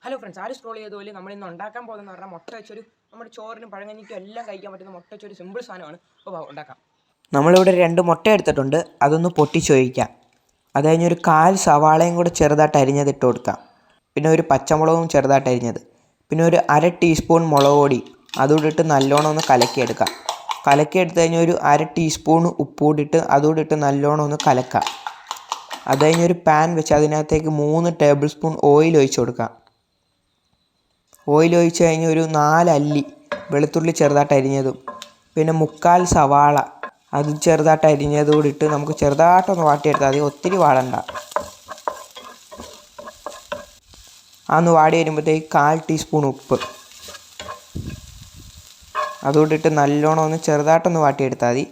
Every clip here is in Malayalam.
ഹലോ ഫ്രണ്ട്സ്, ആരും സ്ക്രോൾ ചെയ്തതുപോലെ നമ്മൾ ഇന്ന് ഉണ്ടാക്കാൻ പോകുന്നതെന്ന് പറഞ്ഞാൽ മുട്ട വെച്ചൊരു നമ്മുടെ ചോറിനും പഴങ്കഞ്ഞിക്കും എല്ലാം കഴിക്കാൻ പറ്റുന്ന മുട്ട വെച്ചൊരു സിമ്പിൾ സാധനമാണ്. അപ്പോൾ ഉണ്ടാക്കാം. നമ്മളിവിടെ 2 മുട്ട എടുത്തിട്ടുണ്ട്. അതൊന്ന് പൊട്ടിച്ചൊഴിക്കാം. അത് കഴിഞ്ഞൊരു 1/4 സവാളയും കൂടെ ചെറുതായിട്ട് അരിഞ്ഞത് ഇട്ട് കൊടുക്കാം. പിന്നെ ഒരു പച്ചമുളകും ചെറുതായിട്ട് അരിഞ്ഞത്, പിന്നെ ഒരു 1/2 ടീസ്പൂൺ മുളക് പൊടി അതുകൂടി ഇട്ട് നല്ലോണം ഒന്ന് കലക്കിയെടുക്കാം. കലക്കിയെടുത്ത് കഴിഞ്ഞാൽ ഒരു 1/2 ടീസ്പൂൺ ഉപ്പ് കൂടി ഇട്ട് അതുകൂടി ഇട്ട് നല്ലോണം ഒന്ന് കലക്കാം. അത് കഴിഞ്ഞൊരു പാൻ വെച്ച് അതിനകത്തേക്ക് 3 ടേബിൾ സ്പൂൺ ഓയിൽ ഒഴിച്ച് കൊടുക്കാം. ഓയിൽ ഒഴിച്ച് കഴിഞ്ഞ് ഒരു 4 അല്ലി വെളുത്തുള്ളി ചെറുതായിട്ട് അരിഞ്ഞതും, പിന്നെ 1/4 സവാള അത് ചെറുതായിട്ട് അരിഞ്ഞതും കൂടി ഇട്ട് നമുക്ക് ചെറുതായിട്ടൊന്ന് വാട്ടിയെടുത്താൽ മതി, ഒത്തിരി വാടണ്ട. അതൊന്ന് വാടി വരുമ്പോഴത്തേക്ക് 1/4 ടീസ്പൂൺ ഉപ്പ് അതുകൂടി ഇട്ട് നല്ലോണം ഒന്ന് ചെറുതായിട്ടൊന്ന് വാട്ടിയെടുത്താൽ മതി.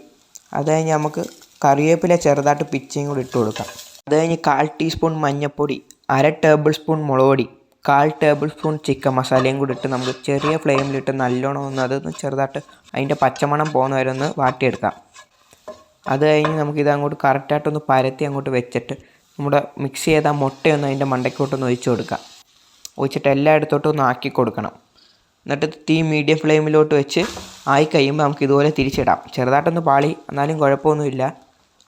അത് കഴിഞ്ഞ് നമുക്ക് കറിവേപ്പില ചെറുതായിട്ട് പിച്ചിയും കൂടി ഇട്ട് കൊടുക്കാം. അത് കഴിഞ്ഞ് 1/4 ടീസ്പൂൺ മഞ്ഞൾപ്പൊടി, 1/2 ടേബിൾ സ്പൂൺ മുളക് പൊടി, 1/4 ടേബിൾ സ്പൂൺ ചിക്കൻ മസാലയും കൂടി ഇട്ട് നമുക്ക് ചെറിയ ഫ്ലെയിമിലിട്ട് നല്ലോണം ഒന്ന് അതൊന്ന് ചെറുതായിട്ട് അതിൻ്റെ പച്ചമണം പോകുന്ന വരെ ഒന്ന് വാട്ടിയെടുക്കാം. അത് കഴിഞ്ഞ് നമുക്കിത് അങ്ങോട്ട് കറക്റ്റായിട്ടൊന്ന് പരത്തി അങ്ങോട്ട് വെച്ചിട്ട് നമ്മുടെ മിക്സ് ചെയ്ത മുട്ടയൊന്ന് അതിൻ്റെ മണ്ടയ്ക്കോട്ടൊന്ന് ഒഴിച്ച് കൊടുക്കാം. ഒഴിച്ചിട്ട് എല്ലായിടത്തോട്ടും ഒന്ന് ആക്കി കൊടുക്കണം. എന്നിട്ട് തീ മീഡിയം ഫ്ലെയിമിലോട്ട് വെച്ച് ആയി കഴിയുമ്പോൾ നമുക്ക് ഇതുപോലെ തിരിച്ചിടാം. ചെറുതായിട്ടൊന്ന് പാളി, എന്നാലും കുഴപ്പമൊന്നുമില്ല,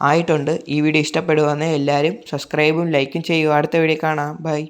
ആയിട്ടുണ്ട്. ഈ വീഡിയോ ഇഷ്ടപ്പെടുകയാണെങ്കിൽ എല്ലാവരും സബ്സ്ക്രൈബും ലൈക്കും ചെയ്യുക. അടുത്ത വീഡിയോ കാണാം. ബൈ.